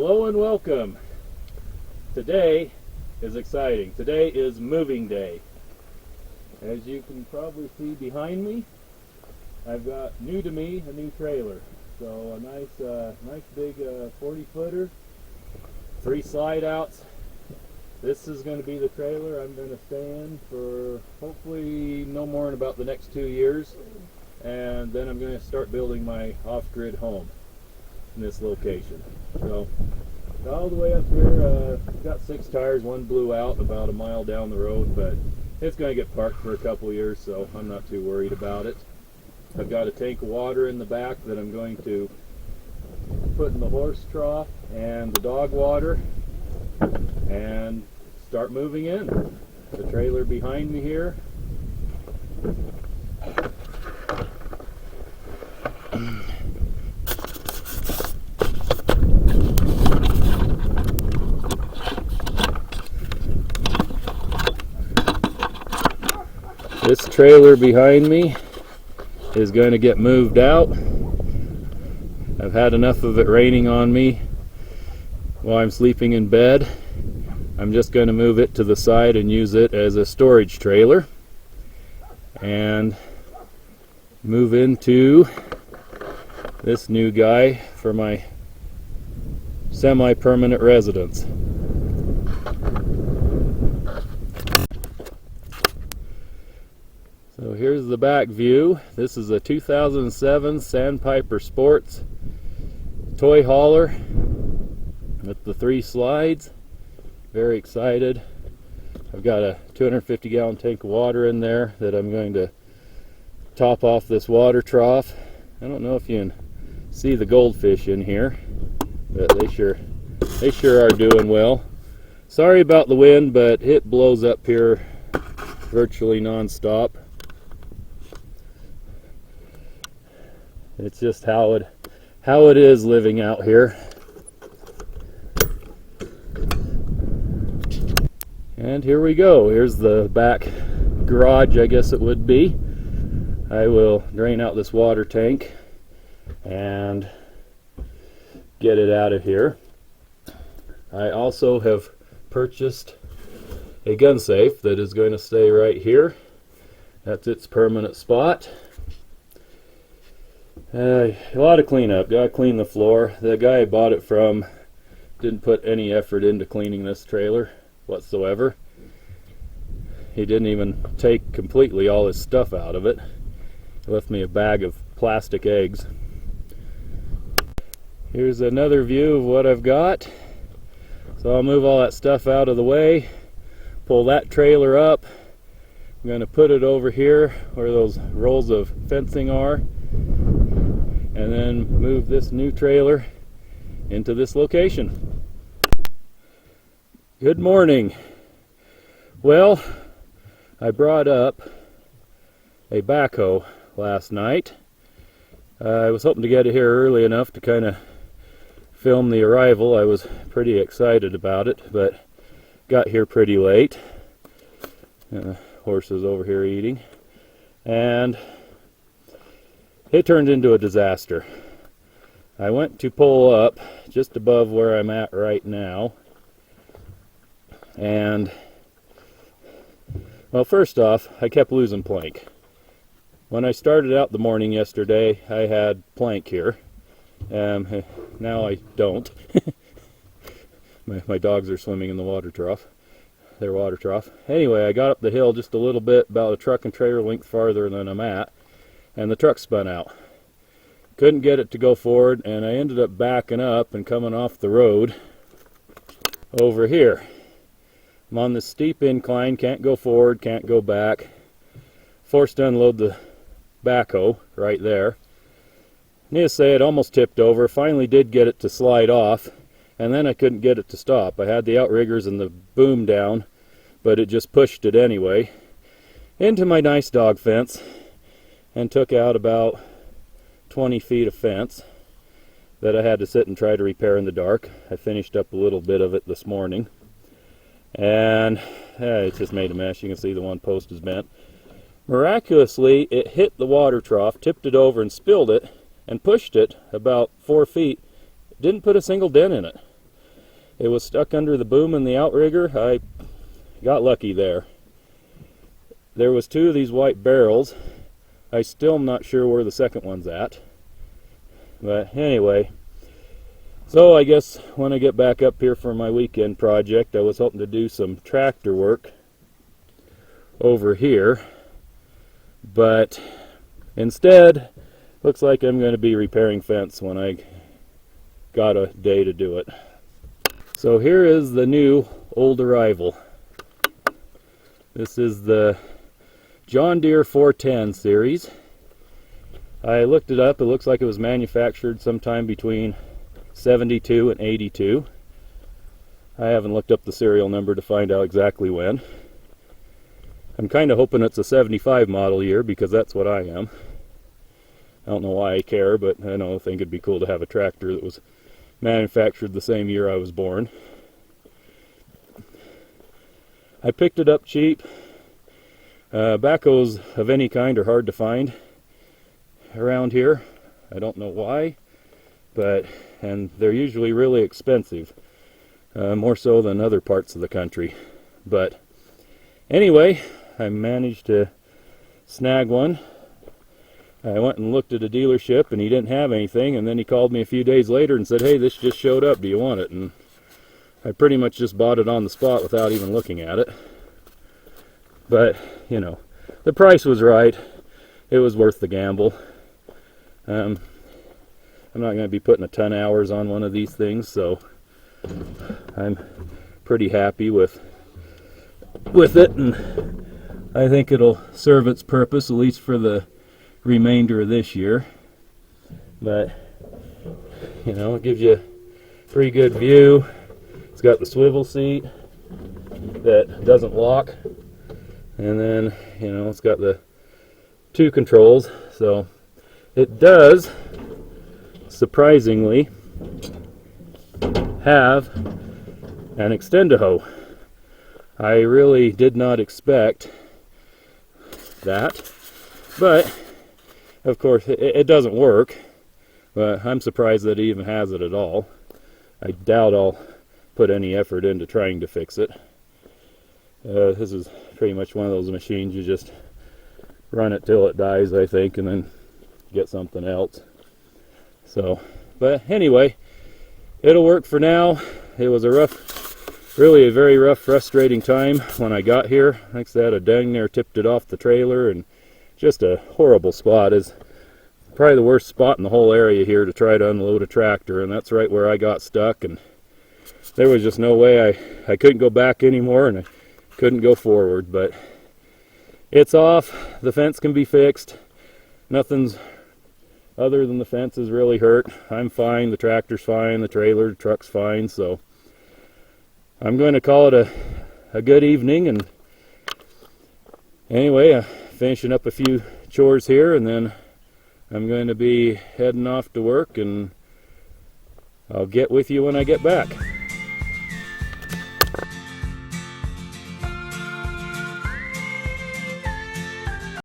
Hello and welcome. Today is exciting. Today is moving day. As you can probably see behind me, I've got new to me a new trailer. So a nice big 40-footer, 3 slide outs. This is going to be the trailer I'm going to stay in for hopefully no more than about the next 2 years, and then I'm going to start building my off-grid home in this location. So all the way up here, got 6 tires. One blew out about a mile down the road, but it's going to get parked for a couple years, so I'm not too worried about it. I've got a tank of water in the back that I'm going to put in the horse trough and the dog water and start moving in. The trailer behind me here. This trailer behind me is going to get moved out. I've had enough of it raining on me while I'm sleeping in bed. I'm just going to move it to the side and use it as a storage trailer and move into this new guy for my semi-permanent residence. So here's the back view. This is a 2007 Sandpiper Sports toy hauler with the 3 slides. Very excited. I've got a 250-gallon tank of water in there that I'm going to top off this water trough. I don't know if you can see the goldfish in here, but they sure are doing well. Sorry about the wind, but it blows up here virtually non-stop. It's just how it is living out here. And here we go. Here's the back garage, I guess it would be. I will drain out this water tank and get it out of here. I also have purchased a gun safe that is going to stay right here. That's its permanent spot. A lot of cleanup. Gotta clean the floor. The guy I bought it from didn't put any effort into cleaning this trailer whatsoever. He didn't even take completely all his stuff out of it. He left me a bag of plastic eggs. Here's another view of what I've got. So I'll move all that stuff out of the way, pull that trailer up. I'm going to put it over here where those rolls of fencing are, and then move this new trailer into this location. Good morning. Well, I brought up a backhoe last night. I was hoping to get it here early enough to kind of film the arrival. I was pretty excited about it, but got here pretty late. Horses over here eating, and it turned into a disaster. I went to pull up just above where I'm at right now, and well, first off, I kept losing plank. When I started out the morning yesterday, I had plank here. Now I don't. my dogs are swimming in the water trough. Their water trough. Anyway, I got up the hill just a little bit, about a truck and trailer length farther than I'm at, and the truck spun out. Couldn't get it to go forward, and I ended up backing up and coming off the road over here. I'm on this steep incline, can't go forward, can't go back. Forced to unload the backhoe right there. Needless to say, it almost tipped over. Finally did get it to slide off, and then I couldn't get it to stop. I had the outriggers and the boom down, but it just pushed it anyway into my nice dog fence and took out about 20 feet of fence that I had to sit and try to repair in the dark. I finished up a little bit of it this morning, and it just made a mess. You can see the one post is bent. Miraculously, it hit the water trough, tipped it over and spilled it, and pushed it about 4 feet. Didn't put a single dent in it. It was stuck under the boom in the outrigger. I got lucky there. There was 2 of these white barrels. I still am not sure where the second one's at. But anyway, so I guess when I get back up here for my weekend project, I was hoping to do some tractor work over here. But instead, looks like I'm going to be repairing fence when I got a day to do it. So here is the new old arrival. This is the John Deere 410 series. I looked it up. It looks like it was manufactured sometime between 72 and 82. I haven't looked up the serial number to find out exactly when. I'm kind of hoping it's a 75 model year because that's what I am. I don't know why I care, but I think it'd be cool to have a tractor that was manufactured the same year I was born. I picked it up cheap. Backhoes of any kind are hard to find around here. I don't know why, and they're usually really expensive, more so than other parts of the country. But anyway, I managed to snag one. I went and looked at a dealership and he didn't have anything, and then he called me a few days later and said, "Hey, this just showed up, do you want it?" And I pretty much just bought it on the spot without even looking at it. But the price was right. It was worth the gamble. I'm not going to be putting a ton of hours on one of these things, so I'm pretty happy with it, and I think it'll serve its purpose, at least for the remainder of this year. But it gives you a pretty good view. It's got the swivel seat that doesn't lock, and then it's got the 2 controls. So it does surprisingly have an extend-a-hoe. I really did not expect that, but of course it doesn't work. But I'm surprised that it even has it at all. I doubt I'll put any effort into trying to fix it. This is pretty much one of those machines you just run it till it dies, I think, and then get something else. So, but anyway, it'll work for now. It was really a very rough, frustrating time when I got here. Like I said, a dang near tipped it off the trailer, and just a horrible spot. Is probably the worst spot in the whole area here to try to unload a tractor, and that's right where I got stuck, and there was just no way. I couldn't go back anymore, and I couldn't go forward. But it's off. The fence can be fixed. Nothing's other than the fence is really hurt. I'm fine. The tractor's fine. The trailer, the truck's fine. So I'm going to call it a good evening. And anyway, finishing up a few chores here, and then I'm going to be heading off to work, and I'll get with you when I get back.